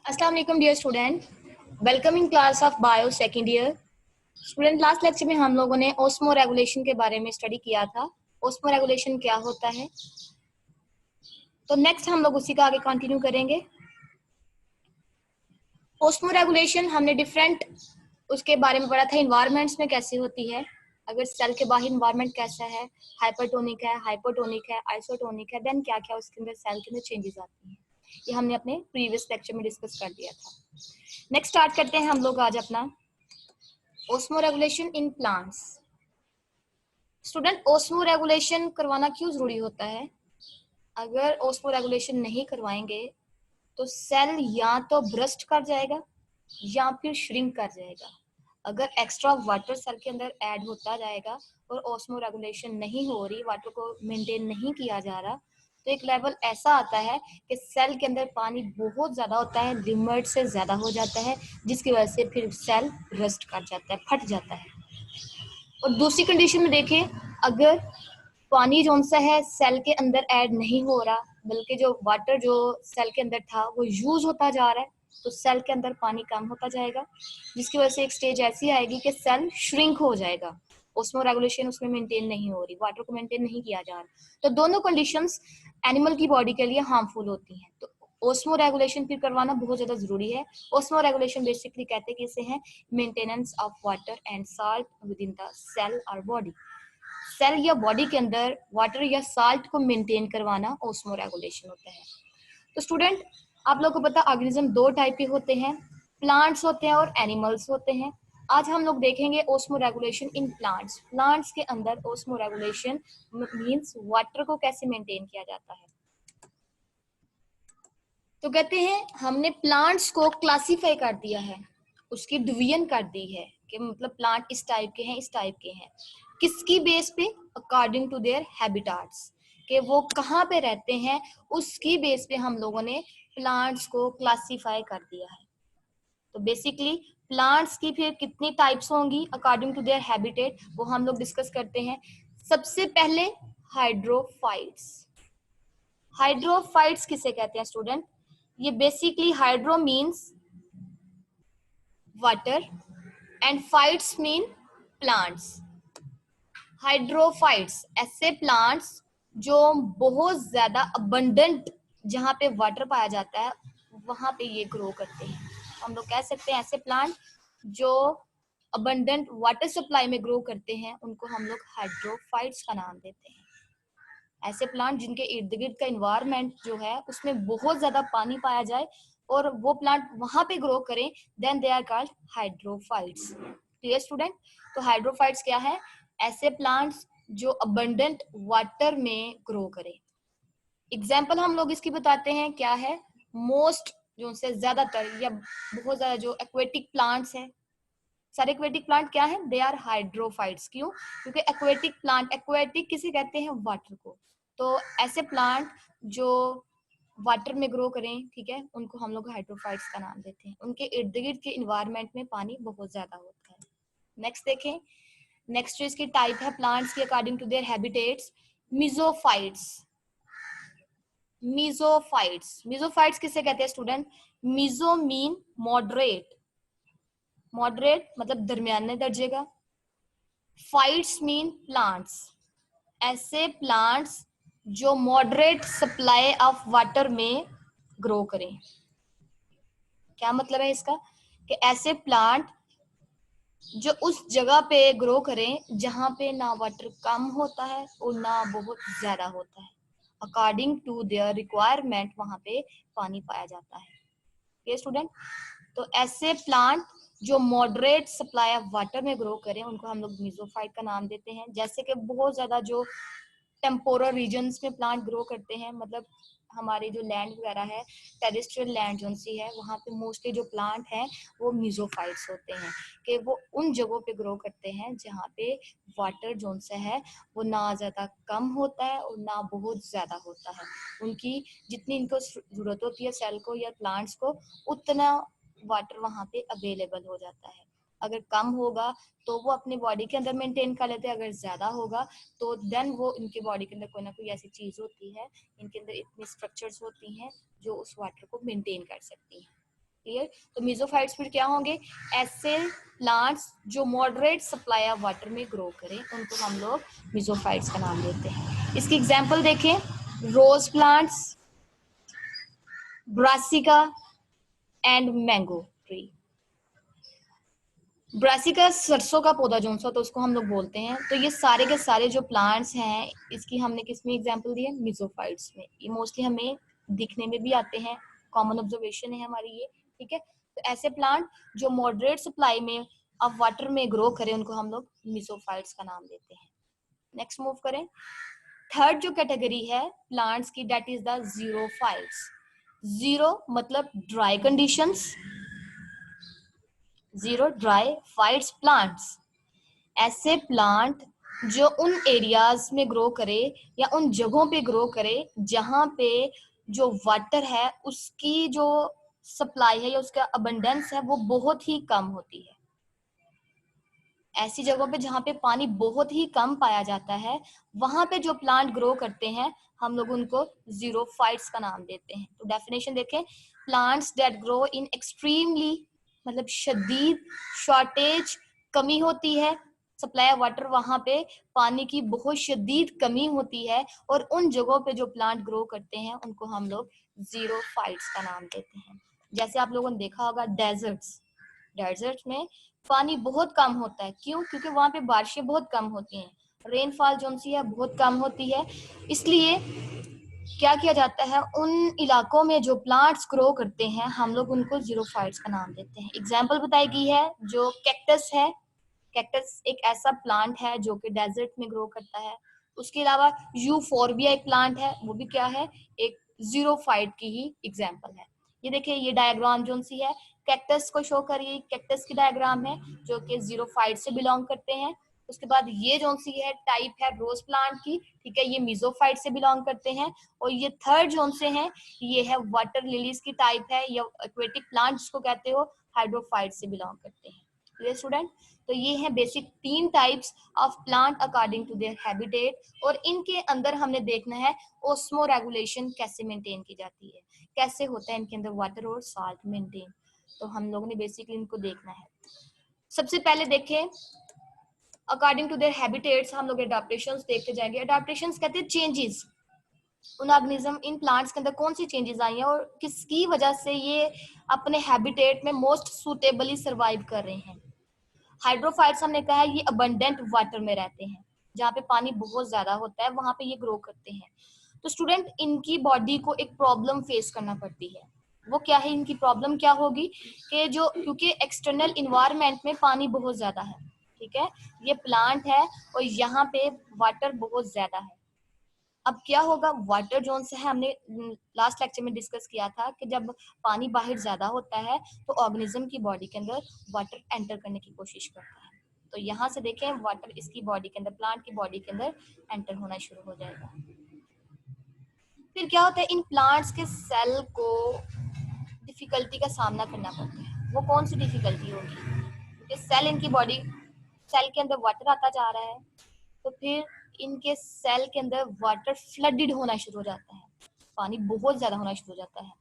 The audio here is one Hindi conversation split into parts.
अस्सलाम वालेकुम dear student, welcoming class of bio second year. Student, last lecture में हम लोगों ने ओस्मो रेगुलेशन के बारे में स्टडी किया था। ओस्मो रेगुलेशन क्या होता है, तो नेक्स्ट हम लोग उसी का आगे कंटिन्यू करेंगे। ओस्मो रेगुलेशन हमने डिफरेंट उसके बारे में पढ़ा था, इन्वायरमेंट्स में कैसे होती है, अगर सेल के बाहर इन्वायरमेंट कैसा है, हाइपरटोनिक है, हाइपोटोनिक है, आइसोटोनिक है, देन क्या क्या उसके अंदर सेल के अंदर चेंजेस आती हैं। ये हमने अपने प्रीवियस लेक्चर में डिस्कस कर दिया था। नेक्स्ट स्टार्ट करते हैं हम लोग आज अपना osmo regulation in plants. Student, osmo regulation करवाना क्यों जरूरी होता है? अगर ओस्मो रेगुलेशन नहीं करवाएंगे तो सेल या तो ब्रस्ट कर जाएगा या फिर श्रिंक कर जाएगा। अगर एक्स्ट्रा वाटर सेल के अंदर ऐड होता जाएगा और ओस्मो रेगुलेशन नहीं हो रही, वाटर को मेंटेन नहीं किया जा रहा, तो एक लेवल ऐसा आता है कि सेल के अंदर पानी बहुत ज्यादा होता है, लिमिट से ज्यादा हो जाता है, जिसकी वजह से फिर सेल रस्ट कर जाता है, फट जाता है। और दूसरी कंडीशन में देखें, अगर पानी जो सा है सेल के अंदर ऐड नहीं हो रहा, बल्कि जो वाटर जो सेल के अंदर था वो यूज होता जा रहा है, तो सेल के अंदर पानी कम होता जाएगा, जिसकी वजह से एक स्टेज ऐसी आएगी कि सेल श्रिंक हो जाएगा। ओस्मो रेगुलेशन उसमें मेंटेन नहीं हो रही, वाटर को मेंटेन नहीं किया जा रहा, तो दोनों कंडीशंस एनिमल की बॉडी के लिए हार्मफुल होती हैं। तो ओस्मो रेगुलेशन फिर करवाना बहुत ज्यादा जरूरी है। ओस्मो रेगुलेशन बेसिकली कहते हैं कि इसे है maintenance of water and salt within the cell और बॉडी। सेल या बॉडी के अंदर वाटर या साल्ट को मेंटेन करवाना ओस्मो रेगुलेशन होता है। तो स्टूडेंट, आप लोगों को पता ऑर्गेनिज्म दो टाइप के होते हैं, प्लांट्स होते हैं और एनिमल्स होते हैं। आज हम लोग देखेंगे osmo regulation in plants. Plants के अंदर ओस्मो रेगुलेशन मींस वाटर को कैसे मेंटेन किया जाता है। तो कहते हैं हमने प्लांट्स को क्लासिफाई कर दिया है, उसकी डिवीजन कर दी है कि मतलब प्लांट इस टाइप के हैं, इस टाइप के हैं। किसकी बेस पे? अकॉर्डिंग टू देयर हैबिटाट्स, कि वो कहाँ पे रहते हैं, उसकी बेस पे हम लोगों ने प्लांट्स को क्लासिफाई कर दिया है। तो बेसिकली प्लांट्स की फिर कितनी टाइप्स होंगी अकॉर्डिंग टू देयर हैबिटेट, वो हम लोग डिस्कस करते हैं। सबसे पहले हाइड्रोफाइट्स। हाइड्रोफाइट्स किसे कहते हैं स्टूडेंट? ये basically hydro means water and fights mean plants. Hydrophytes ऐसे प्लांट्स जो बहुत ज्यादा अबंडेंट, जहां पे वाटर पाया जाता है वहां पे ये ग्रो करते हैं। हम लोग कह सकते हैं ऐसे प्लांट जो अबंडेंट वाटर सप्लाई में ग्रो करते हैं, उनको हम लोग हाइड्रोफाइट्स का नाम देते हैं। ऐसे प्लांट जिनके इर्द गिर्द का इन्वायरमेंट जो है उसमें बहुत ज्यादा पानी पाया जाए और वो प्लांट वहां पे ग्रो करें, then they are called hydrophytes. Clear student? तो हाइड्रोफाइट्स क्या है? ऐसे प्लांट्स जो अबंडेंट वाटर में ग्रो करें। एग्जाम्पल हम लोग इसकी बताते हैं, क्या है? मोस्ट जो उनसे ज्यादातर या बहुत ज्यादा जो एक्वेटिक प्लांट्स है, सारे एक्वेटिक प्लांट क्या है? They are hydrophytes. क्यों? क्योंकि एक्वेटिक प्लांट, एक्वेटिक किसे कहते हैं? वाटर को। तो ऐसे प्लांट जो वाटर में ग्रो करें, ठीक है, उनको हम लोग हाइड्रोफाइट्स का नाम देते हैं। उनके इर्द गिर्द के इन्वायरमेंट में पानी बहुत ज्यादा होता है। नेक्स्ट देखें, नेक्स्ट जो इसकी टाइप है प्लांट्स की according to their habitats, mesophytes. Mesophytes, mesophytes किसे कहते हैं student? Meso mean moderate, moderate मतलब दरमियाने दर्जे का, फाइट्स मीन प्लांट्स, ऐसे प्लांट्स जो मॉडरेट सप्लाई ऑफ वाटर में ग्रो करें। क्या मतलब है इसका? कि ऐसे प्लांट जो उस जगह पे ग्रो करें जहां पे ना वाटर कम होता है और ना बहुत ज्यादा होता है, अकॉर्डिंग टू देयर रिक्वायरमेंट वहां पे पानी पाया जाता है। ये स्टूडेंट, तो ऐसे प्लांट जो मॉडरेट सप्लाई ऑफ वाटर में ग्रो करें उनको हम लोग मीजोफाइट का नाम देते हैं। जैसे कि बहुत ज्यादा जो टेम्पोरल रीजन्स में प्लांट ग्रो करते हैं, मतलब हमारे जो लैंड वगैरह है, टेरेस्ट्रियल लैंड जो सी है, वहाँ पे मोस्टली जो प्लांट हैं वो मीजोफाइट्स होते हैं, कि वो उन जगहों पे ग्रो करते हैं जहाँ पे वाटर जोन सा है वो ना ज़्यादा कम होता है और ना बहुत ज़्यादा होता है। उनकी जितनी इनको ज़रूरत होती है सेल को या प्लांट्स को, उतना वाटर वहाँ पे अवेलेबल हो जाता है। अगर कम होगा तो वो अपनी बॉडी के अंदर मेंटेन कर लेते हैं, अगर ज्यादा होगा तो देन वो इनकी बॉडी के अंदर कोई ना कोई ऐसी चीज होती है, इनके अंदर इतनी स्ट्रक्चर्स होती हैं जो उस वाटर को मेंटेन कर सकती हैं। क्लियर। तो मेसोफाइट्स फिर क्या होंगे, ऐसे प्लांट्स जो मॉडरेट सप्लाई ऑफ वाटर में ग्रो करें उनको हम लोग मेसोफाइट्स का नाम देते हैं। इसकी एग्जांपल देखें, rose plants, brassica and mango tree. Brassica सरसों का पौधा जो सा, तो उसको हम लोग बोलते हैं। तो ये सारे के सारे जो प्लांट्स हैं, इसकी हमने किस में एग्जांपल दी है, मेसोफाइट्स में। ये मोस्टली हमें दिखने में भी आते हैं, कॉमन ऑब्जर्वेशन है हमारी ये, ठीक है। तो ऐसे प्लांट जो मॉडरेट सप्लाई में अब वाटर में ग्रो करें उनको हम लोग मेसोफाइट्स का नाम देते हैं। नेक्स्ट मूव करें, थर्ड जो कैटेगरी है प्लांट्स की, that is the xerophytes. Xero मतलब dry conditions, xero dry phytes plants, ऐसे प्लांट जो उन एरियाज में ग्रो करे या उन जगहों पे ग्रो करे जहां पे जो वाटर है उसकी जो सप्लाई है या उसका अबंडेंस है वो बहुत ही कम होती है। ऐसी जगहों पे जहां पे पानी बहुत ही कम पाया जाता है, वहां पे जो प्लांट ग्रो करते हैं हम लोग उनको जीरोफाइट्स का नाम देते हैं। तो डेफिनेशन देखें, plants that grow in extremely, मतलब शदीद शॉर्टेज, कमी होती है सप्लाई वाटर, वहां पे पानी की बहुत शदीद कमी होती है, और उन जगहों पे जो प्लांट ग्रो करते हैं उनको हम लोग जीरोफाइट्स का नाम देते हैं। जैसे आप लोगों ने देखा होगा डेजर्ट्स, डेजर्ट में पानी बहुत कम होता है, क्यों? क्योंकि वहां पे बारिशें बहुत कम होती हैं, रेनफॉल जो सी है बहुत कम होती है। इसलिए क्या किया जाता है, उन इलाकों में जो प्लांट्स ग्रो करते हैं हम लोग उनको जीरोफाइट्स का नाम देते हैं। एग्जाम्पल बताई गई है जो कैक्टस है, कैक्टस एक ऐसा प्लांट है जो कि डेजर्ट में ग्रो करता है। उसके अलावा यूफोर्बिया एक प्लांट है, वो भी क्या है, एक जीरोफाइट की ही एग्जाम्पल है। ये देखिए, ये डायग्राम जो सी है कैक्टस को शो करिए, कैक्टस की डायग्राम है जो कि जीरोफाइट से बिलोंग करते हैं। उसके बाद ये जो सी है टाइप है रोज प्लांट की, ठीक है, ये मेसोफाइट से बिलोंग करते हैं। और ये थर्ड जोन से है, ये है वाटर लिलीज की टाइप है, या एक्वेटिक प्लांट जिसको कहते हो, हाइड्रोफाइट से बिलोंग करते हैं। Clear student? तो ये है basic 3 types of plant according to their habitat, और इनके अंदर हमने देखना है ओस्मो रेगुलेशन कैसे मेंटेन की जाती है, कैसे होता है इनके अंदर वाटर और साल्ट मेंटेन। तो हम लोगों ने बेसिकली इनको देखना है। सबसे पहले देखें, अकॉर्डिंग टू देयर हैबिटेट्स हम लोग एडाप्टेशंस देखते जाएंगे। एडाप्टेशंस कहते हैं चेंजेस, उन ऑर्गेनिज्म, इन प्लांट्स के अंदर कौन सी चेंजेस आई हैं और किसकी वजह से ये अपने हैबिटेट में मोस्ट सुटेबली सर्वाइव कर रहे हैं। हाइड्रोफाइट्स हमने कहा है ये अबंडेंट वाटर में रहते हैं, जहाँ पे पानी बहुत ज्यादा होता है वहां पे ये ग्रो करते हैं। तो स्टूडेंट, इनकी बॉडी को एक प्रॉब्लम फेस करना पड़ती है। वो क्या है, इनकी प्रॉब्लम क्या होगी कि जो, क्योंकि एक्सटर्नल इन्वायरमेंट में पानी बहुत ज्यादा है, ठीक है, ये प्लांट है और यहाँ पे वाटर बहुत ज्यादा है। अब क्या होगा, वाटर जोन से है, हमने लास्ट लेक्चर में डिस्कस किया था कि जब पानी बाहर ज्यादा होता है तो ऑर्गेनिज्म की बॉडी के अंदर वाटर एंटर करने की कोशिश करता है। तो यहाँ से देखें, वाटर इसकी बॉडी के अंदर, प्लांट की बॉडी के अंदर एंटर होना शुरू हो जाएगा। फिर क्या होता है, इन प्लांट्स के सेल को डिफिकल्टी का सामना करना पड़ता है। वो कौन सी डिफिकल्टी होगी, क्योंकि सेल, इनकी बॉडी, सेल के अंदर वाटर आता जा रहा है, तो फिर इनके सेल के अंदर वाटर फ्लडेड होना शुरू हो जाता है, पानी बहुत ज्यादा होना शुरू हो जाता है,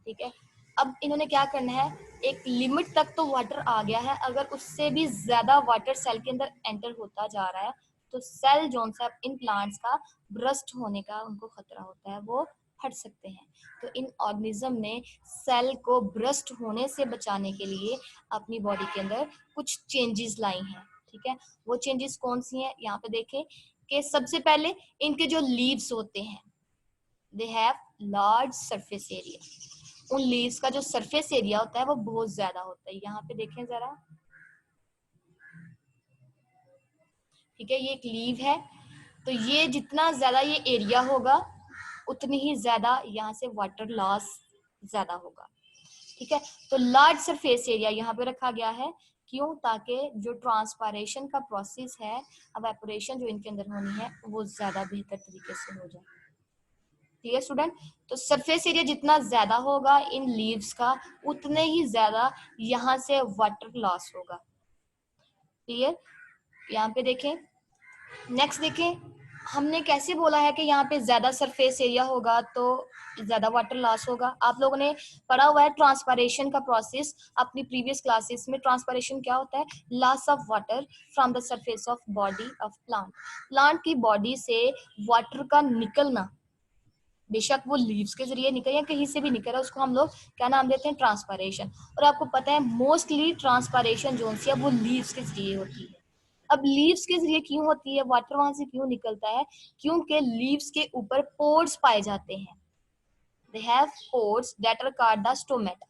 ठीक है। अब इन्होंने क्या करना है, एक लिमिट तक तो वाटर आ गया है, अगर उससे भी ज्यादा वाटर सेल के अंदर एंटर होता जा रहा है तो सेल जोन सा इन प्लांट्स का ब्रस्ट होने का उनको खतरा होता है, वो फट सकते हैं। तो इन ऑर्गेनिज्म ने सेल को ब्रस्ट होने से बचाने के लिए अपनी बॉडी के अंदर कुछ चेंजेस लाई हैं, ठीक है। वो चेंजेस कौन सी हैं, यहाँ पे देखें कि सबसे पहले इनके जो लीव्स होते हैं, they have large surface area. उन लीव्स का जो सरफेस एरिया होता है वो बहुत ज्यादा होता है। यहाँ पे देखें जरा, ठीक है, ये एक लीव है, तो ये जितना ज्यादा ये एरिया होगा उतनी ही ज्यादा यहाँ से वाटर लॉस ज्यादा होगा, ठीक है। तो लार्ज सरफेस एरिया यहाँ पे रखा गया है, क्यों? ताकि जो ट्रांसपायरेशन का प्रोसेस है, एवेपोरेशन जो इनके अंदर होनी है, वो ज्यादा बेहतर तरीके से हो जाए। ठीक है स्टूडेंट, तो सरफेस एरिया जितना ज्यादा होगा इन लीव्स का, उतने ही ज्यादा यहाँ से वाटर लॉस होगा। क्लियर? यहाँ पे देखें, नेक्स्ट देखें, हमने कैसे बोला है कि यहाँ पे ज्यादा सरफेस एरिया होगा तो ज्यादा वाटर लॉस होगा? आप लोगों ने पढ़ा हुआ है ट्रांसपायरेशन का प्रोसेस अपनी प्रीवियस क्लासेस में। ट्रांसपायरेशन क्या होता है? Loss of water from the surface of body of plant. Plant की बॉडी से वाटर का निकलना, बेशक वो लीव्स के जरिए निकले या कहीं से भी निकल रहा है, उसको हम लोग क्या नाम देते हैं? ट्रांसपायरेशन। और आपको पता है मोस्टली ट्रांसपायरेशन जो है वो लीव्स के जरिए होती है। अब लीव्स के जरिए क्यों होती है? वाटर वहां से क्यों निकलता है? क्योंकि लीव्स के ऊपर पोर्स पाए जाते हैं। They have pores that are called the stomata.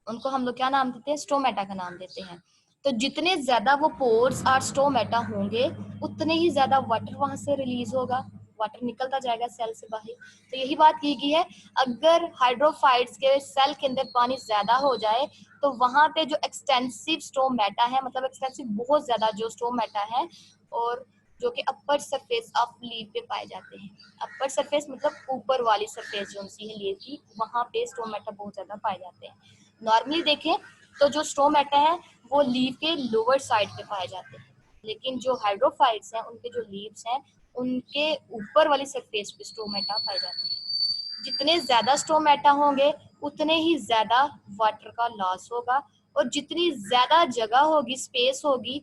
उनको हम लोग क्या नाम देते हैं? स्टोमेटा का नाम देते हैं। तो जितने ज्यादा वो पोर्स और स्टोमेटा होंगे उतने ही ज्यादा वाटर वहां से रिलीज होगा, वाटर निकलता जाएगा सेल से बाहर। तो यही बात की गई है, अगर हाइड्रोफाइट्स के सेल के अंदर पानी ज्यादा हो जाए तो वहां पे जो एक्सटेंसिव स्टोमेटा है, मतलब एक्सटेंसिव बहुत ज्यादा जो स्टोमेटा है, और जो कि अपर सरफेस ऑफ लीफ पे पाए जाते हैं। अपर सरफेस मतलब ऊपर वाली सरफेस जो सी है लीफ की, वहां पे स्टोमेटा बहुत ज्यादा पाए जाते हैं। नॉर्मली देखें तो जो स्टोमेटा है वो लीफ के लोअर साइड पे पाए जाते हैं, लेकिन जो हाइड्रोफाइट्स हैं उनके जो लीव्स हैं उनके ऊपर वाली सरफेस पे स्टोमेटा पाए जाते हैं। जितने ज्यादा स्टोमेटा होंगे उतने ही ज्यादा वाटर का लॉस होगा, और जितनी ज्यादा जगह होगी, स्पेस होगी,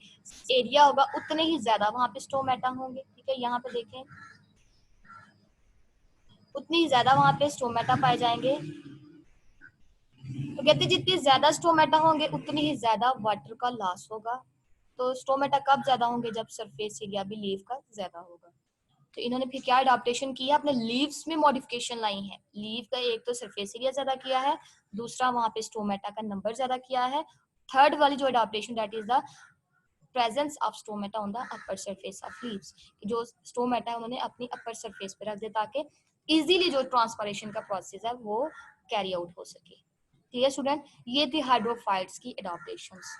एरिया होगा, उतने ही ज्यादा वहां पे स्टोमेटा होंगे। ठीक है, यहाँ पे देखें उतनी ही ज्यादा वहां पे स्टोमेटा पाए जाएंगे। तो कहते हैं जितनी ज्यादा स्टोमेटा होंगे उतनी ही ज्यादा वाटर का लॉस होगा। तो स्टोमेटा कब ज्यादा होंगे? जब सरफेस एरिया भी लीफ का ज्यादा होगा। तो इन्होंने फिर क्या अडॉप्टेशन किया? अपने लीव्स में मॉडिफिकेशन लाई है। लीव का एक तो सरफेस एरिया ज्यादा किया है, दूसरा वहां पे स्टोमेटा का नंबर ज्यादा किया है, थर्ड वाली जो adaptation that is the presence of stomata on the upper surface of leaves. जो स्टोमेटा है उन्होंने अपनी अपर सरफेस पे रख दिया ताकि इजीली जो ट्रांसपायरेशन का प्रोसेस है वो कैरी आउट हो सके। ठीक है स्टूडेंट, ये थी हाइड्रोफाइट्स की एडॉप्टेशंस।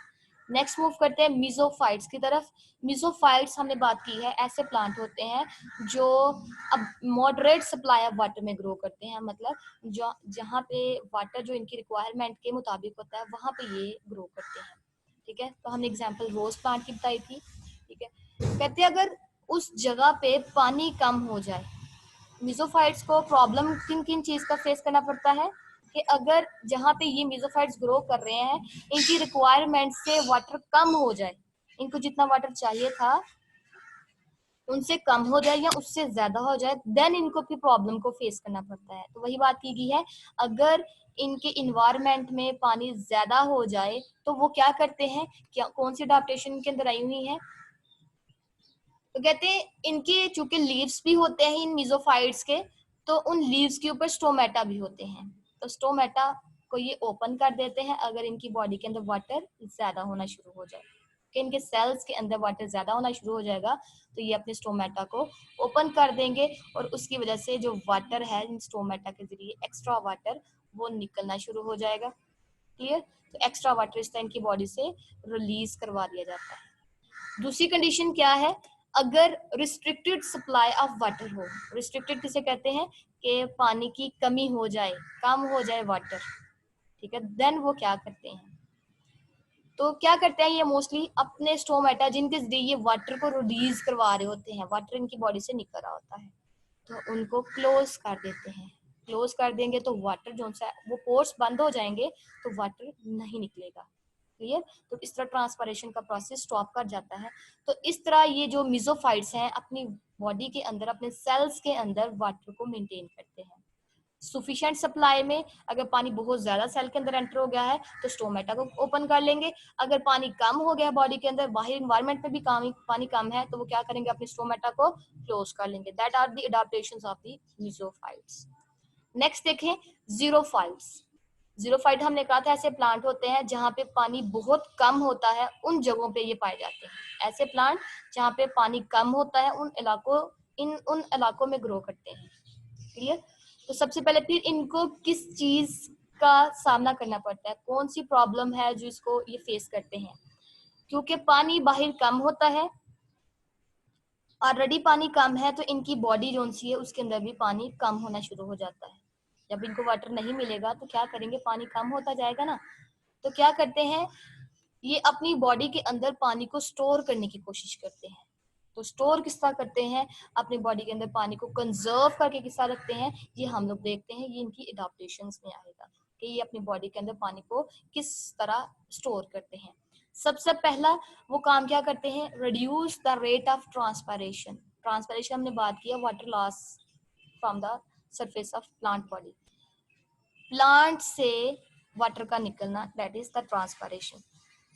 नेक्स्ट मूव करते हैं मीजोफाइट्स की तरफ। मीजोफाइट्स हमने बात की है, ऐसे प्लांट होते हैं जो अब मॉडरेट सप्लाई ऑफ वाटर में ग्रो करते हैं, मतलब जो जहाँ पे वाटर जो इनकी रिक्वायरमेंट के मुताबिक होता है वहां पे ये ग्रो करते हैं। ठीक है, तो हमने एग्जांपल रोज प्लांट की बताई थी। ठीक है, कहते हैं अगर उस जगह पे पानी कम हो जाए, मीजोफाइट्स को प्रॉब्लम किन किन चीज का फेस करना पड़ता है कि अगर जहाँ पे ये मीजोफाइट्स ग्रो कर रहे हैं इनकी रिक्वायरमेंट से वाटर कम हो जाए, इनको जितना वाटर चाहिए था उनसे कम हो जाए या उससे ज्यादा हो जाए, देन इनको फिर प्रॉब्लम को फेस करना पड़ता है। तो वही बात की गई है, अगर इनके इन्वायरमेंट में पानी ज्यादा हो जाए तो वो क्या करते हैं, क्या कौन सी अडॉप्टेशन के अंदर आई हुई है? तो कहते हैं इनके चूंकि लीव्स भी होते हैं इन मीजोफाइट्स के, तो उन लीव्स के ऊपर स्टोमेटा भी होते हैं। तो स्टोमेटा को ये ओपन कर देते हैं अगर इनकी बॉडी के अंदर वाटर ज्यादा होना शुरू हो जाए, कि इनके सेल्स के अंदर वाटर ज्यादा होना शुरू हो जाएगा तो ये अपने स्टोमेटा को ओपन कर देंगे, और उसकी वजह से जो वाटर है इन स्टोमेटा के जरिए एक्स्ट्रा वाटर वो निकलना शुरू हो जाएगा। क्लियर? तो एक्स्ट्रा वाटर इस तरह इनकी बॉडी से रिलीज करवा दिया जाता है। दूसरी कंडीशन क्या है? अगर रिस्ट्रिक्टेड सप्लाई ऑफ वाटर हो। रिस्ट्रिक्टेड किसे कहते हैं? कि पानी की कमी हो जाए, कम हो जाए वाटर। ठीक है, देन वो क्या करते हैं? तो क्या करते हैं ये मोस्टली अपने स्टोमेटा जिनके जरिए ये वाटर को रिलीज करवा रहे होते हैं, वाटर इनकी बॉडी से निकल रहा होता है, तो उनको क्लोज कर देते हैं। क्लोज कर देंगे तो वाटर जो सा वो पोर्स बंद हो जाएंगे तो वाटर नहीं निकलेगा। क्लियर? तो इस तरह ट्रांसपरेशन का प्रोसेस स्टॉप कर जाता है। तो इस तरह ये जो मिजोफाइट्स हैं अपनी बॉडी के अंदर, अपने सेल्स के अंदर वाटर को मेंटेन करते हैं। सुफिशिएंट सप्लाई में अगर पानी बहुत ज्यादा सेल के अंदर एंटर हो गया है तो स्टोमेटा को ओपन कर लेंगे। अगर पानी कम हो गया बॉडी के अंदर, बाहर इन्वायरमेंट में भी पानी कम है, तो वो क्या करेंगे? अपने स्टोमेटा को क्लोज कर लेंगे। That are the adaptations of the mesophytes. Next देखें जीरोफाइट्स। जीरोफाइट हमने कहा था ऐसे प्लांट होते हैं जहाँ पे पानी बहुत कम होता है, उन जगहों पे ये पाए जाते हैं। ऐसे प्लांट जहाँ पे पानी कम होता है उन इलाकों में ग्रो करते हैं। क्लियर? तो सबसे पहले फिर इनको किस चीज का सामना करना पड़ता है, कौन सी प्रॉब्लम है जो इसको ये फेस करते हैं? क्योंकि पानी बाहर कम होता है, ऑलरेडी पानी कम है, तो इनकी बॉडी जो सी है उसके अंदर भी पानी कम होना शुरू हो जाता है। जब इनको वाटर नहीं मिलेगा तो क्या करेंगे? पानी कम होता जाएगा ना। तो क्या करते हैं ये अपनी बॉडी के अंदर पानी को स्टोर करने की कोशिश करते हैं। तो स्टोर किस तरह करते हैं, अपनी बॉडी के अंदर पानी को कंजर्व करके किस तरह रखते हैं, ये हम लोग देखते हैं, ये इनकी एडाप्टेशंस में आएगा कि ये अपनी बॉडी के अंदर पानी को किस तरह स्टोर करते हैं। सबसे पहला वो काम क्या करते हैं, reduce the rate of transpiration. Transpiration हमने बात किया, water loss from the surface of plant body, plant से वाटर का निकलना, दैट इज द ट्रांसपायरेशन।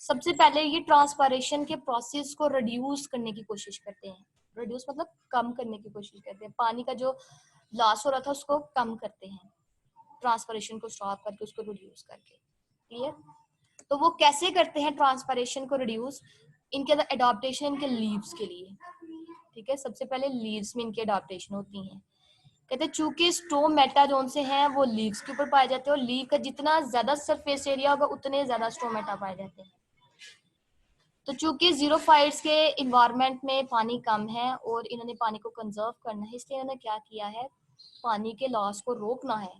सबसे पहले ये ट्रांसपायरेशन के प्रोसेस को रिड्यूस करने की कोशिश करते हैं, रिड्यूस मतलब कम करने की कोशिश करते हैं, पानी का जो लॉस हो रहा था उसको कम करते हैं, ट्रांसपायरेशन को स्टॉप करके उसको रिड्यूस करके। क्लियर? तो वो कैसे करते हैं ट्रांसपायरेशन को रिड्यूस, इनके अंदर एडाप्टेशन इनके लीव्स के लिए, ठीक है। सबसे पहले लीव्स में इनकी एडाप्टेशन होती है। कहते हैं चूंकि स्टोमेटा जोन से हैं वो लीव्स के ऊपर पाए जाते हैं, और लीव का जितना ज्यादा सरफेस एरिया होगा उतने ज्यादा स्टोमेटा पाए जाते हैं। तो चूंकि जीरोफाइट्स के इन्वायरमेंट में पानी कम है और इन्होंने पानी को कंजर्व करना है, इसलिए इन्होंने क्या किया है, पानी के लॉस को रोकना है।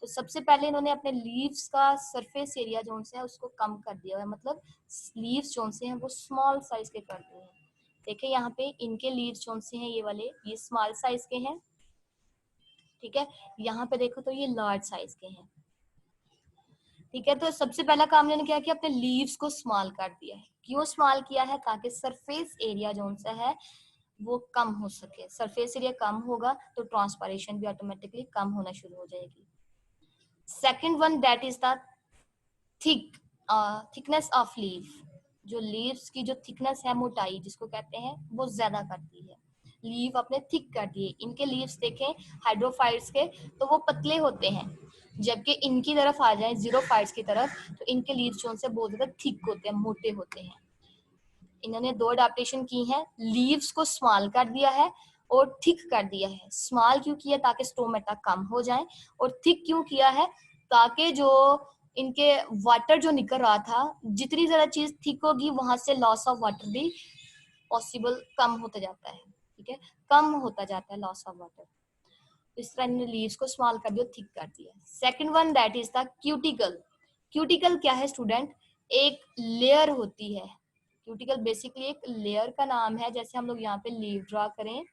तो सबसे पहले इन्होंने अपने लीव्स का सरफेस एरिया जोन से है उसको कम कर दिया है, मतलब लीव्स जोन से हैं वो स्मॉल साइज के कर दिए हैं। देखिए यहाँ पे इनके लीव्स जोन से हैं ये वाले, ये स्मॉल साइज के हैं, ठीक है। यहाँ पे देखो तो ये लार्ज साइज के हैं, ठीक है। तो सबसे पहला काम इन्होंने क्या किया, अपने लीव्स को स्मॉल कर दिया है। क्यों स्मॉल किया है, ताकि सरफेस एरिया जोन सा है वो कम हो सके। सरफेस एरिया कम होगा तो ट्रांसपायरेशन भी ऑटोमेटिकली कम होना शुरू हो जाएगी। Second one that is the thickness of leaf. जो लीव्स की जो थिकनेस है, मोटाई जिसको कहते हैं, वो ज्यादा करती है। लीव अपने थिक कर दिए, इनके लीव्स देखें हाइड्रोफाइट्स के तो वो पतले होते हैं, जबकि इनकी तरफ आ जाए जीरोफाइट्स की तरफ तो इनके लीव्स जो से बहुत ज्यादा थिक होते हैं, मोटे होते हैं। इन्होंने दो अडेप्टेशन की हैं, लीव्स को स्मॉल कर दिया है और थिक कर दिया है। स्मॉल क्यों किया, ताकि स्टोमेटा कम हो जाए, और थिक क्यों किया है, ताकि जो इनके वाटर जो निकल रहा था, जितनी ज्यादा चीज थिक होगी वहां से लॉस ऑफ वाटर भी पॉसिबल कम होता जाता है, ठीक है, कम होता जाता है लॉस ऑफ वाटर। इस तरह इन्होंने लीव्स को स्मॉल कर दिया, थिक कर दिया। Second one that is the cuticle. Cuticle क्या है स्टूडेंट, एक लेयर होती है। क्यूटिकल बेसिकली एक लेयर का नाम है, जैसे हम लोग यहाँ पे लीव ड्रा करें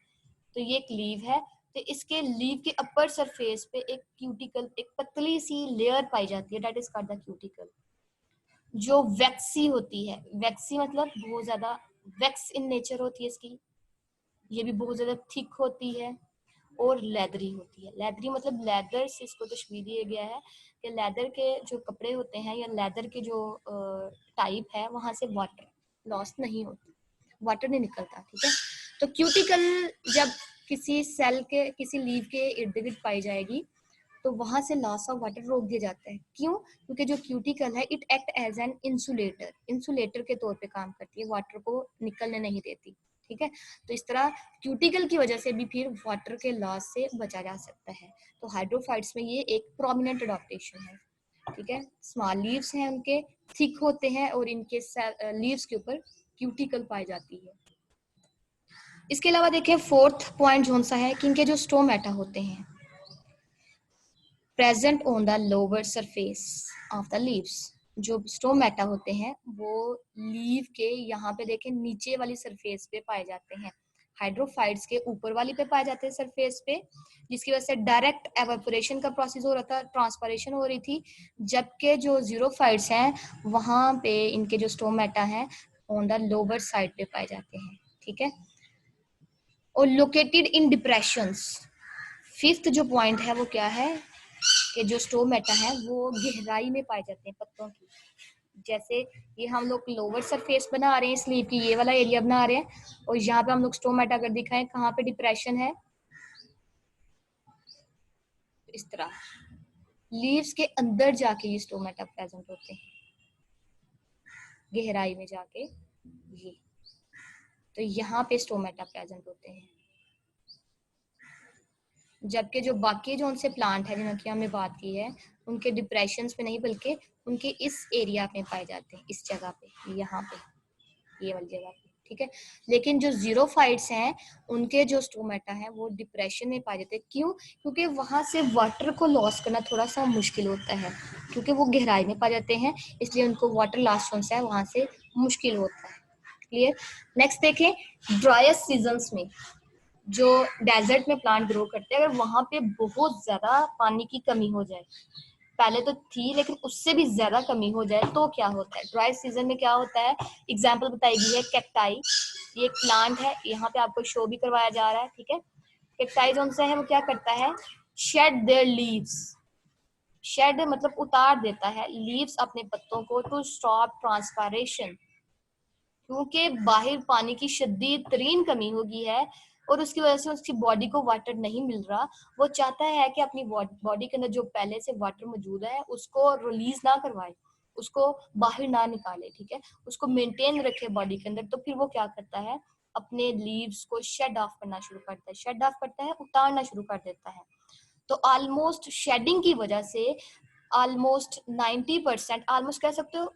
तो ये एक लीव है, तो इसके लीव के अपर सरफेस पे एक क्यूटिकल, एक पतली सी लेयर पाई जाती है, that is called the cuticle, जो वैक्सी होती है। वैक्सी मतलब बहुत ज्यादा वैक्स इन नेचर होती है इसकी, ये भी बहुत ज्यादा थिक होती है और लेदरी होती है। लेदरी मतलब लेदर से इसको तशबीह दिया गया है कि लेदर के जो कपड़े होते हैं या लेदर के जो टाइप है वहां से वाटर लॉस नहीं होता, वाटर नहीं निकलता, ठीक है। तो क्यूटिकल जब किसी सेल के, किसी लीव के इर्द गिर्द पाई जाएगी तो वहां से लॉस ऑफ वाटर रोक दिया जाता है। क्यों, क्योंकि जो क्यूटिकल है it act as an insulator, insulator के तौर पे काम करती है, वाटर को निकलने नहीं देती, ठीक है। तो इस तरह क्यूटिकल की वजह से भी फिर वाटर के लॉस से बचा जा सकता है। तो हाइड्रोफाइट्स में ये एक प्रोमिनेंट अडॉप्टेशन है, ठीक है। स्मॉल लीव्स हैं उनके, थिक होते हैं और इनके लीव्स के ऊपर क्यूटिकल पाई जाती है। इसके अलावा देखें फोर्थ पॉइंट कौन सा है कि इनके जो स्टोमेटा होते हैं present on the lower surface of the leaves. जो स्टोमेटा होते हैं वो लीव के यहाँ पे देखें नीचे वाली सरफेस पे पाए जाते हैं, हाइड्रोफाइट्स के ऊपर वाली पे पाए जाते हैं सरफेस पे, जिसकी वजह से डायरेक्ट एवापोरेशन का प्रोसेस हो रहा था, ट्रांसपायरेशन हो रही थी। जबकि जो जीरोफाइट्स हैं वहां पे इनके जो स्टोमेटा हैं ऑन द लोअर साइड पे पाए जाते हैं, ठीक है, और लोकेटेड इन डिप्रेशंस। फिफ्थ जो पॉइंट है वो क्या है कि जो स्टोमेटा है वो गहराई में पाए जाते हैं पत्तों की। जैसे ये हम लोग लोअर सरफेस बना रहे हैं इस लीव की, ये वाला एरिया बना रहे हैं, और यहाँ पे हम लोग स्टोमेटा अगर दिखाएं कहाँ पे डिप्रेशन है, इस तरह लीव्स के अंदर जाके ये स्टोमेटा प्रेजेंट होते हैं, गहराई में जाके ये, तो यहाँ पे स्टोमेटा प्रेजेंट होते हैं। जबकि जो बाकी जो उनसे प्लांट है जिनकी हमने बात की है उनके डिप्रेशन पे नहीं बल्कि उनके इस एरिया में पाए जाते हैं, इस जगह पे, यहाँ पे, ये वाली जगह पे, ठीक है। लेकिन जो जीरोफाइट्स हैं उनके जो स्टोमेटा है वो डिप्रेशन में पाए जाते हैं। क्यों, क्योंकि वहां से वाटर को लॉस करना थोड़ा सा मुश्किल होता है, क्योंकि वो गहराई में पाए जाते हैं, इसलिए उनको वाटर लॉस जो है वहां से मुश्किल होता है, क्लियर। नेक्स्ट देखें, ड्राइएस्ट सीजन्स में जो डेजर्ट में प्लांट ग्रो करते हैं, अगर वहां पे बहुत ज्यादा पानी की कमी हो जाए, पहले तो थी लेकिन उससे भी ज्यादा कमी हो जाए, तो क्या होता है ड्राई सीजन में, क्या होता है। एग्जाम्पल बताई गई है कैक्टाई, ये एक प्लांट है, यहाँ पे आपको शो भी करवाया जा रहा है, ठीक है। कैक्टाई जो सा है वो क्या करता है, शेड देयर लीव्स, शेड मतलब उतार देता है लीव्स अपने पत्तों को, टू स्टॉप ट्रांसपायरेशन, क्योंकि बाहर पानी की शदीद तरीन कमी हो गई है और उसकी वजह से उसकी बॉडी को वाटर नहीं मिल रहा। वो चाहता है कि अपनी बॉडी के अंदर जो पहले से वाटर मौजूद है उसको रिलीज ना करवाए, उसको बाहर ना निकाले, ठीक है, उसको मेंटेन रखे बॉडी के अंदर। तो फिर वो क्या करता है, अपने लीव्स को शेड ऑफ करना शुरू करता है, शेड ऑफ करता है, उतारना शुरू कर देता है। तो ऑलमोस्ट शेडिंग की वजह से ऑलमोस्ट 90%, ऑलमोस्ट कह सकते हो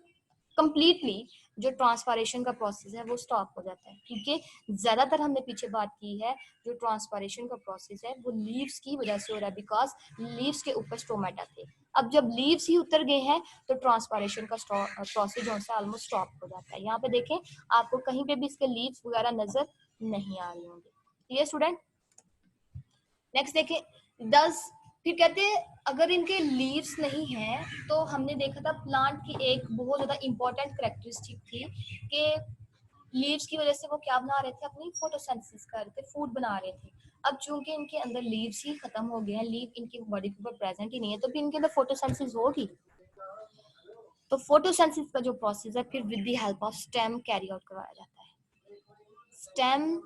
कंप्लीटली, जो ट्रांसपायरेशन का प्रोसेस है वो स्टॉप हो जाता है, क्योंकि ज्यादातर हमने पीछे बात की है जो ट्रांसपायरेशन का प्रोसेस है वो लीव्स की वजह से हो रहा है, बिकॉज लीव्स के ऊपर स्टोमेटा थे। अब जब लीव्स ही उतर गए हैं तो ट्रांसपायरेशन का प्रोसेस जो है ऑलमोस्ट स्टॉप हो जाता है। यहाँ पे देखें, आपको कहीं पे भी इसके लीव्स वगैरह नजर नहीं आ रही होंगे। ये स्टूडेंट, नेक्स्ट देखें, डज, फिर कहते हैं अगर इनके लीव्स नहीं हैं तो हमने देखा था प्लांट की एक बहुत ज्यादा इंपॉर्टेंट करेक्टरिस्टिक थी कि लीव्स की वजह से वो क्या बना रहे थे, अपनी फोटोसिंथेसिस कर रहे थे, फूड बना रहे थे। अब चूंकि इनके अंदर लीव्स ही खत्म हो गए हैं, लीव इनकी बॉडी के ऊपर प्रेजेंट ही नहीं है, तो फिर इनके अंदर फोटोसिंथेसिस होगी। तो फोटोसिंथेसिस का जो प्रोसेस है फिर with the help of stem carry out करवाया जाता है। स्टेम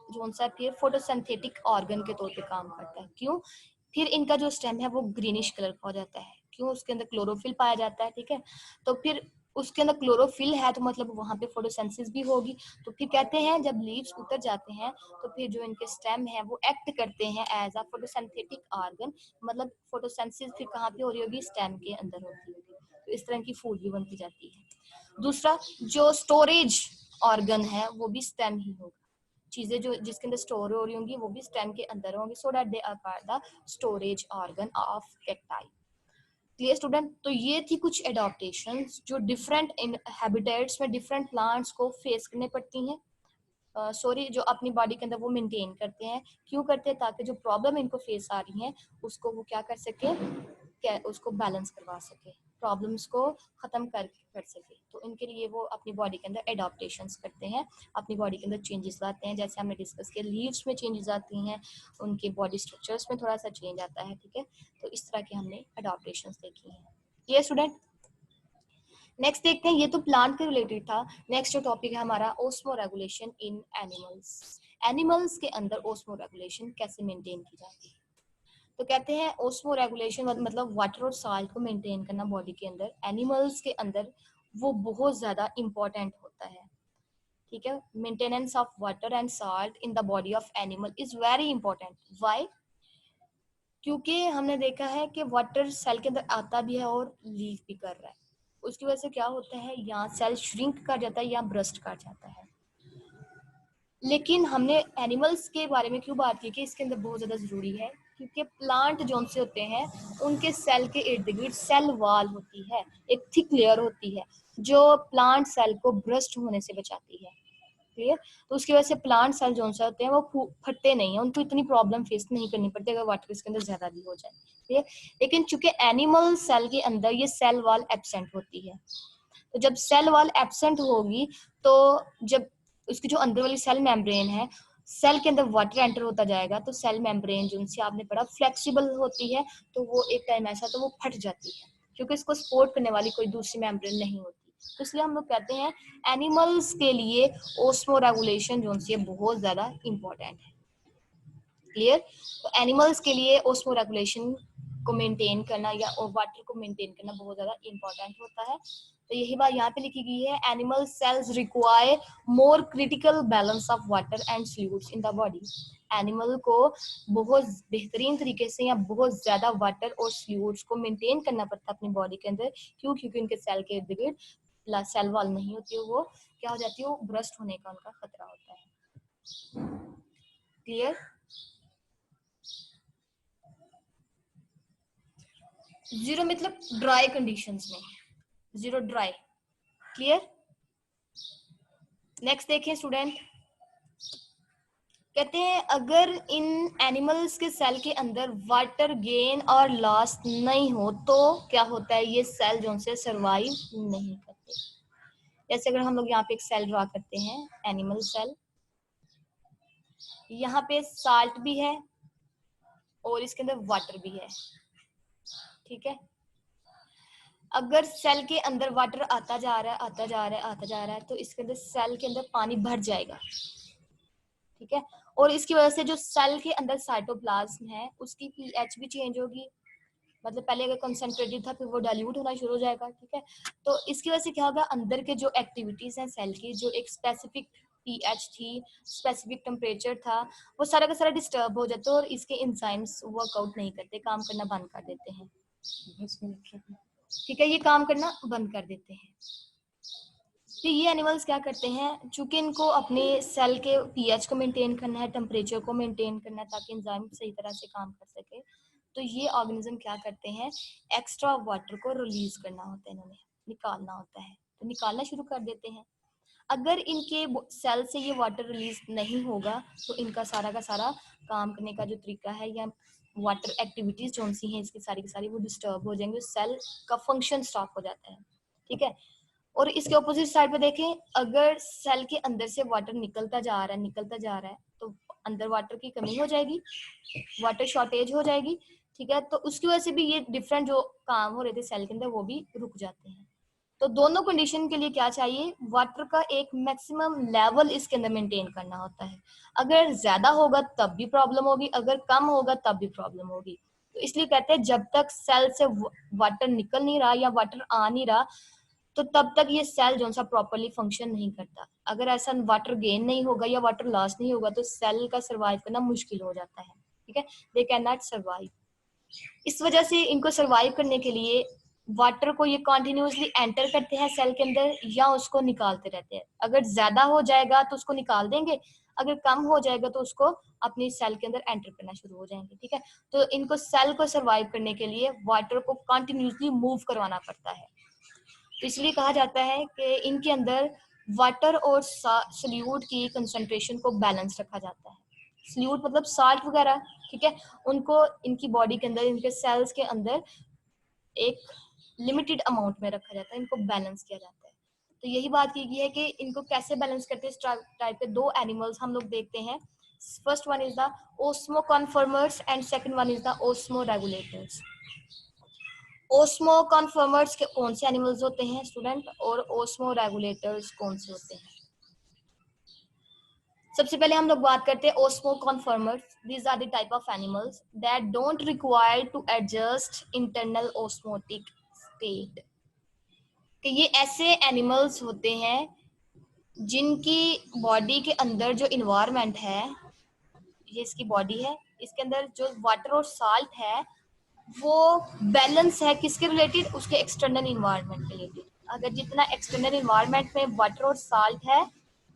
जो सा फिर फोटोसिंथेटिक ऑर्गन के तौर पे काम करता है। क्यों, फिर इनका जो स्टेम है वो ग्रीनिश कलर का हो जाता है, क्यों, उसके अंदर क्लोरोफिल पाया जाता है, ठीक है। तो फिर उसके अंदर क्लोरोफिल है तो मतलब वहां पे फोटोसिंथेसिस भी होगी। तो फिर कहते हैं जब लीव्स उतर जाते हैं तो फिर जो इनके स्टेम है वो एक्ट करते हैं एज अ फोटोसिंथेटिक ऑर्गन, मतलब फोटोसिंथेसिस फिर कहाँ पे हो रही होगी, स्टेम के अंदर होती होगी। तो इस तरह की फूड भी बनती जाती है। दूसरा, जो स्टोरेज ऑर्गन है वो भी स्टेम ही होगा, चीजें जो जिसके अंदर स्टोर हो रही होंगी वो भी स्टेम के अंदर होंगी, so that they are part the storage organ of cacti. Clear student. तो ये थी कुछ एडाप्टेशंस जो डिफरेंट इन हैबिटेट्स में डिफरेंट प्लांट्स को फेस करने पड़ती हैं, सॉरी जो अपनी बॉडी के अंदर वो मेंटेन करते हैं। क्यों करते हैं, ताकि जो प्रॉब्लम इनको फेस आ रही है उसको वो क्या कर सके, क्या उसको बैलेंस करवा सके, प्रॉब्लम्स को खत्म कर सके। तो इनके लिए वो अपनी बॉडी के अंदर एडाप्टेशंस करते हैं, अपनी बॉडी के अंदर चेंजेस लाते हैं, जैसे हमने डिस्कस किया लीव्स में चेंजेस आती हैं, उनके बॉडी स्ट्रक्चर्स में थोड़ा सा चेंज आता है, ठीक है। तो इस तरह के हमने एडाप्टेशंस देखी हैं। ये स्टूडेंट, नेक्स्ट देखते हैं, ये तो प्लांट के रिलेटेड था। नेक्स्ट जो टॉपिक है हमारा osmo regulation in animals. Animals के अंदर ओस्मो रेगुलेशन कैसे मेंटेन की जाती है। तो कहते हैं ओस्मो रेगुलेशन मतलब वाटर और साल्ट को मेंटेन करना बॉडी के अंदर, एनिमल्स के अंदर वो बहुत ज्यादा इंपॉर्टेंट होता है, ठीक है। Maintenance of water and salt in the body of animal is very important. Why, क्योंकि हमने देखा है कि वाटर सेल के अंदर आता भी है और लीव भी कर रहा है, उसकी वजह से क्या होता है, यहाँ सेल श्रिंक कर जाता है या ब्रस्ट कर जाता है। लेकिन हमने एनिमल्स के बारे में क्यों बात की कि इसके अंदर बहुत ज्यादा जरूरी है, क्योंकि प्लांट जो से होते हैं उनके सेल के इर्द गिर्द सेल वॉल होती है, एक थिक लेयर होती है जो प्लांट सेल को ब्रस्ट होने से बचाती है, क्लियर। तो उसकी वजह से प्लांट सेल जो से होते हैं वो फटते नहीं है, उनको इतनी प्रॉब्लम फेस नहीं करनी पड़ती अगर वाटर इसके अंदर ज्यादा भी हो जाए, ठीक है। लेकिन चूंकि एनिमल सेल के अंदर ये सेल वॉल एब्सेंट होती है, तो जब सेल वॉल एब्सेंट होगी तो जब उसकी जो अंदर वाली सेल मेम्ब्रेन है, सेल के अंदर वाटर एंटर होता जाएगा तो सेल मेम्ब्रेन जो उनसे आपने पढ़ा फ्लेक्सिबल होती है, तो वो एक टाइम ऐसा तो वो फट जाती है, क्योंकि इसको सपोर्ट करने वाली कोई दूसरी मेम्ब्रेन नहीं होती। तो इसलिए हम लोग कहते हैं एनिमल्स के लिए ओस्मो रेगुलेशन जो है बहुत ज्यादा इंपॉर्टेंट है, क्लियर। तो एनिमल्स के लिए ओस्मो रेगुलेशन को मेंटेन करना या वाटर को मेंटेन करना बहुत ज्यादा इंपॉर्टेंट होता है। तो यही बात यहाँ पे लिखी गई है, animal cells require more critical balance of water and fluids in the body. Animal को बहुत बेहतरीन तरीके से या बहुत ज्यादा वाटर और फ्लूइड्स को मेंटेन करना पड़ता है अपनी बॉडी के अंदर। क्यों, क्योंकि उनके सेल के इर्द गिर्द सेल वॉल नहीं होती है, वो क्या हो जाती है, वो ब्रस्ट होने का उनका खतरा होता है, क्लियर। जीरो मतलब ड्राई कंडीशंस में, जीरो ड्राई, क्लियर। नेक्स्ट देखें स्टूडेंट, कहते हैं अगर इन एनिमल्स के सेल के अंदर वाटर गेन और लॉस नहीं हो तो क्या होता है, ये सेल जो से सरवाइव नहीं करते। जैसे अगर हम लोग यहाँ पे एक सेल ड्रा करते हैं, एनिमल सेल, यहाँ पे साल्ट भी है और इसके अंदर वाटर भी है, ठीक है। अगर सेल के अंदर वाटर आता जा रहा है, आता जा रहा है, आता जा रहा है, तो इसके अंदर सेल के अंदर पानी भर जाएगा, ठीक है। और इसकी वजह से जो सेल के अंदर साइटोप्लाज्म है उसकी पीएच भी चेंज होगी, मतलब पहले अगर कंसंट्रेटेड था फिर वो डाइल्यूट होना शुरू हो जाएगा, ठीक है। तो इसकी वजह से क्या होगा, अंदर के जो एक्टिविटीज हैं सेल की, जो एक स्पेसिफिक पीएच थी, स्पेसिफिक टेम्परेचर था, वो सारा का सारा डिस्टर्ब हो जाता है और इसके एंजाइम्स वर्कआउट नहीं करते, काम करना बंद कर देते हैं, ठीक है, ये काम करना बंद कर देते हैं। तो ये एनिमल्स क्या करते हैं, चूंकि इनको अपने सेल के पीएच को मेंटेन करना है, टेम्परेचर को मेंटेन करना है, ताकि एंजाइम सही तरह से काम कर सके, तो ये ऑर्गेनिज्म क्या करते हैं, एक्स्ट्रा वाटर को रिलीज करना होता है, इन्होंने निकालना होता है, तो निकालना शुरू कर देते हैं। अगर इनके सेल से ये वाटर रिलीज नहीं होगा तो इनका सारा का सारा काम करने का जो तरीका है या वाटर एक्टिविटीज जो सी हैं इसकी सारी की सारी वो डिस्टर्ब हो जाएंगे, सेल का फंक्शन स्टॉप हो जाता है, ठीक है। और इसके ऑपोजिट साइड पे देखें, अगर सेल के अंदर से वाटर निकलता जा रहा है, निकलता जा रहा है, तो अंदर वाटर की कमी हो जाएगी, वाटर शॉर्टेज हो जाएगी, ठीक है। तो उसकी वजह से भी ये डिफरेंट जो काम हो रहे थे सेल के अंदर वो भी रुक जाते हैं। तो दोनों कंडीशन के लिए क्या चाहिए, वाटर का एक मैक्सिमम लेवल इसके अंदर मेंटेन करना होता है। अगर ज्यादा होगा तब भी प्रॉब्लम होगी, अगर कम होगा तब भी प्रॉब्लम होगी। तो इसलिए कहते हैं जब तक सेल से वाटर निकल नहीं रहा या वाटर आ नहीं रहा तो तब तक ये सेल जो सा प्रॉपरली फंक्शन नहीं करता। अगर ऐसा वाटर गेन नहीं होगा या वाटर लॉस नहीं होगा तो सेल का सर्वाइव करना मुश्किल हो जाता है, ठीक है, दे कैन नॉट सर्वाइव। इस वजह से इनको सर्वाइव करने के लिए वाटर को ये कॉन्टिन्यूसली एंटर करते हैं सेल के अंदर या उसको निकालते रहते हैं। अगर ज्यादा हो जाएगा तो उसको निकाल देंगे, अगर कम हो जाएगा तो उसको अपनी सेल के अंदर एंटर करना शुरू हो जाएंगे, ठीक है। तो इनको सेल को सर्वाइव करने के लिए वाटर को कॉन्टिन्यूसली मूव करवाना पड़ता है। तो इसलिए कहा जाता है कि इनके अंदर वाटर और सल्यूट की कंसंट्रेशन को बैलेंस रखा जाता है। सल्यूट मतलब साल्ट वगैरह, ठीक है, उनको इनकी बॉडी के अंदर, इनके सेल्स के अंदर एक लिमिटेड अमाउंट में रखा जाता है, इनको बैलेंस किया जाता है। तो यही बात की गई है कि इनको कैसे बैलेंस करते हैं। इस टाइप के दो एनिमल्स हम लोग देखते हैं, first one is the osmo conformers and second one is the osmo regulators. Osmo conformers के कौन से एनिमल्स होते हैं स्टूडेंट, और ओस्मो रेगुलेटर्स कौन से होते हैं। सबसे पहले हम लोग बात करते हैं osmoconformers. These are the type of animals that don't require to adjust internal osmotic state. कि ये ऐसे एनिमल्स होते हैं जिनकी बॉडी के अंदर जो इन्वायरमेंट है, ये इसकी बॉडी है, इसके अंदर जो वाटर और साल्ट है वो बैलेंस है किसके रिलेटेड, उसके एक्सटर्नल इन्वायरमेंट के रिलेटेड। अगर जितना एक्सटर्नल इन्वायरमेंट में वाटर और साल्ट है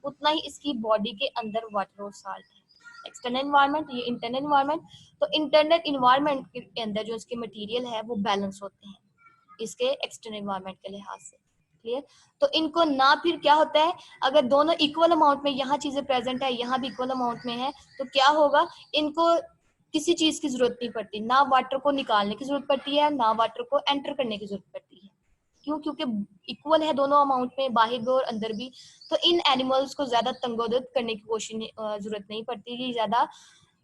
उतना ही इसकी बॉडी के अंदर वाटर और साल्ट है। एक्सटर्नल इन्वायरमेंट, ये इंटरनल इन्वायरमेंट। तो इंटरनल इन्वायरमेंट के अंदर जो इसके मटेरियल है वो बैलेंस होते हैं इसके एक्सटर्नल इन्वायरमेंट के लिहाज से, क्लियर। तो इनको ना फिर क्या होता है, अगर दोनों इक्वल अमाउंट में यहाँ चीजें प्रेजेंट है, यहाँ भी इक्वल अमाउंट में है, तो क्या होगा, इनको किसी चीज की जरूरत नहीं पड़ती, ना वाटर को निकालने की जरूरत पड़ती है ना वाटर को एंटर करने की जरूरत पड़ती है। क्यों, क्योंकि इक्वल है दोनों अमाउंट में, बाहर भी और अंदर भी। तो इन एनिमल्स को ज्यादा तंगोदत करने की कोशिश जरूरत नहीं पड़ती कि ज्यादा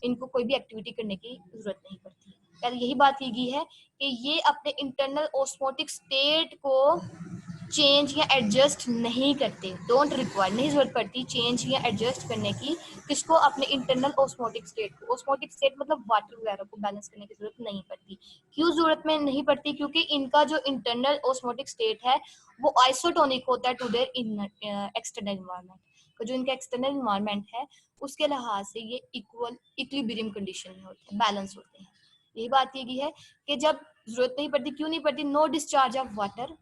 इनको कोई भी एक्टिविटी करने की जरूरत नहीं पड़ती। यार यही बात की गई है कि ये अपने इंटरनल ऑस्मोटिक स्टेट को चेंज या एडजस्ट नहीं करते, डोंट रिक्वायर, नहीं जरूरत पड़ती चेंज या एडजस्ट करने की, किसको, अपने इंटरनल ऑस्मोटिक स्टेट को। ऑस्मोटिक स्टेट मतलब वाटर वगैरह को बैलेंस करने की जरूरत नहीं पड़ती। क्यों जरूरत में नहीं पड़ती, क्योंकि इनका जो इंटरनल ऑस्मोटिक स्टेट है वो आइसोटोनिक होता है टू देयर एक्सटर्नल इन्वायरमेंट। तो जो इनका एक्सटर्नल इन्वायरमेंट है उसके लिहाज से ये इक्वल इक्विलिब्रियम कंडीशन में होते हैं, बैलेंस होते हैं। यही बात की गई है कि जब जरूरत नहीं पड़ती, क्यों नहीं पड़ती, नो डिस्चार्ज ऑफ वाटर,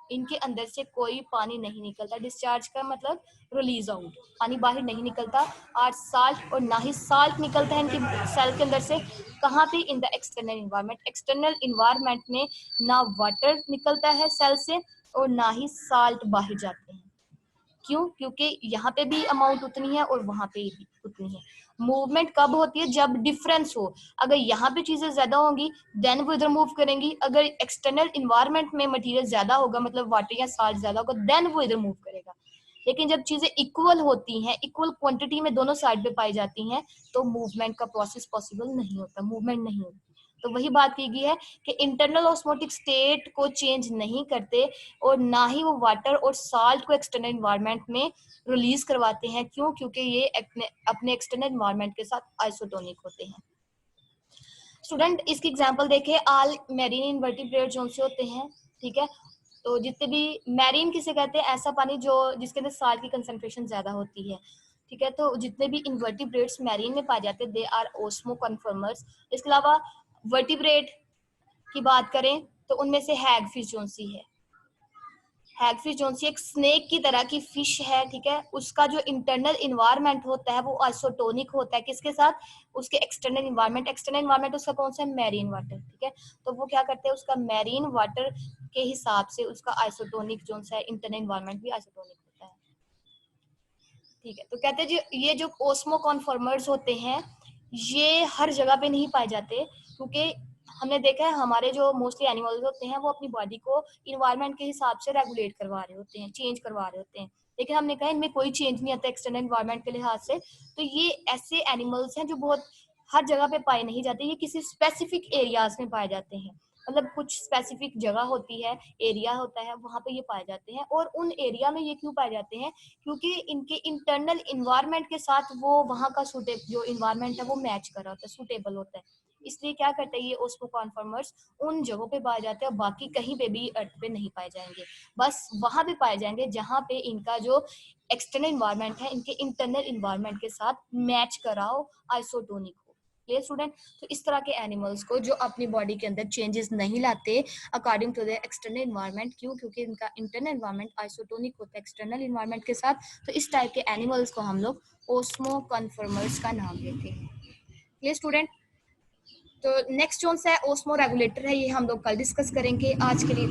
इनके अंदर से कोई पानी नहीं निकलता। डिस्चार्ज का मतलब रिलीज आउट, पानी बाहर नहीं निकलता। और साल्ट, और ना ही साल्ट निकलता है इनके सेल के अंदर से, कहाँ पे, in the external environment. External environment में ना वाटर निकलता है सेल से और ना ही साल्ट बाहर जाते हैं, क्यों? क्योंकि यहाँ पे भी अमाउंट उतनी है और वहां पे भी उतनी है। मूवमेंट कब होती है? जब डिफरेंस हो। अगर यहाँ पे चीजें ज्यादा होंगी देन वो इधर मूव करेंगी, अगर एक्सटर्नल इन्वायरमेंट में मटेरियल ज्यादा होगा, मतलब वाटर या साल्ट ज्यादा होगा, देन वो इधर मूव करेगा। लेकिन जब चीजें इक्वल होती हैं, इक्वल क्वांटिटी में दोनों साइड पे पाई जाती हैं, तो मूवमेंट का प्रोसेस पॉसिबल नहीं होता, मूवमेंट नहीं होती। तो वही बात की गई है कि इंटरनल ऑस्मोटिक स्टेट को चेंज नहीं करते और ना ही वो वाटर और साल्ट को एक्सटर्नल इन्वायरमेंट में रिलीज करवाते हैं। क्यों? क्योंकि ये अपने एक्सटर्नल इन्वायरमेंट के साथ आइसोटोनिक होते हैं। स्टूडेंट इसकी एग्जांपल देखें, ऑल मैरीन इनवर्टिब्रेट जोन से होते हैं, ठीक है। तो जितने भी मैरीन किसे कहते हैं? ऐसा पानी जो जिसके अंदर साल्ट की कंसंट्रेशन ज्यादा होती है, ठीक है। तो जितने भी इनवर्टिब्रेट्स मैरीन में पाए जाते हैं दे आर ओस्मो कन्फर्मर्स। इसके अलावा वर्टिब्रेट की बात करें तो उनमें से हैगफिश जोन्सी है। हैगफिश जोन्सी एक स्नेक की तरह की फिश है, ठीक है। उसका जो इंटरनल इन्वायरमेंट होता है वो आइसोटोनिक होता है। किसके साथ? उसके एक्सटर्नल इन्वायरमेंट। एक्सटर्नल इन्वायरमेंट उसका कौन सा है? मैरीन वाटर, ठीक है। तो वो क्या करते हैं? उसका मैरीन वाटर के हिसाब से उसका आइसोटोनिक जोन सा है, इंटरनल इन्वायरमेंट भी आइसोटोनिक होता है, ठीक है। तो कहते हैं जी ये जो ओस्मो कॉन्फॉर्मर्स होते हैं ये हर जगह पे नहीं पाए जाते, क्योंकि हमने देखा है हमारे जो मोस्टली एनिमल्स होते हैं वो अपनी बॉडी को इन्वायरमेंट के हिसाब से रेगुलेट करवा रहे होते हैं, चेंज करवा रहे होते हैं। लेकिन हमने कहा इनमें कोई चेंज नहीं आता एक्सटर्नल इन्वायरमेंट के लिहाज से। तो ये ऐसे एनिमल्स हैं जो बहुत हर जगह पे पाए नहीं जाते, ये किसी स्पेसिफिक एरियाज में पाए जाते हैं। मतलब कुछ स्पेसिफिक जगह होती है, एरिया होता है, वहां पे ये पाए जाते हैं। और उन एरिया में ये क्यों पाए जाते हैं? क्योंकि इनके इंटरनल इन्वायरमेंट के साथ वो वहां का जो इन्वायरमेंट है वो मैच कर रहा होता है, सूटेबल होता है। इसलिए क्या करते हैं ये ओस्मो कॉन्फॉर्मर्स उन जगहों पे पाए जाते हैं और बाकी कहीं पे भी अर्थ पे नहीं पाए जाएंगे, बस वहां पे पाए जाएंगे जहां पे इनका जो एक्सटर्नल इन्वायरमेंट है इनके इंटरनल इन्वायरमेंट के साथ मैच करा हो, आइसोटोनिक हो। Clear student? तो इस तरह के एनिमल्स को जो अपनी बॉडी के अंदर चेंजेस नहीं लाते according to the external environment, क्यों? क्योंकि इनका इंटरनल इन्वायरमेंट आइसोटोनिक होता है एक्सटर्नल इन्वायरमेंट के साथ। तो इस टाइप के एनिमल्स को हम लोग ओस्मो कन्फर्मर्स का नाम देते हैं। Clear student? तो नेक्स्ट जोन सा है ओस्मो रेगुलेटर है, ये हम लोग कल डिस्कस करेंगे। आज के लिए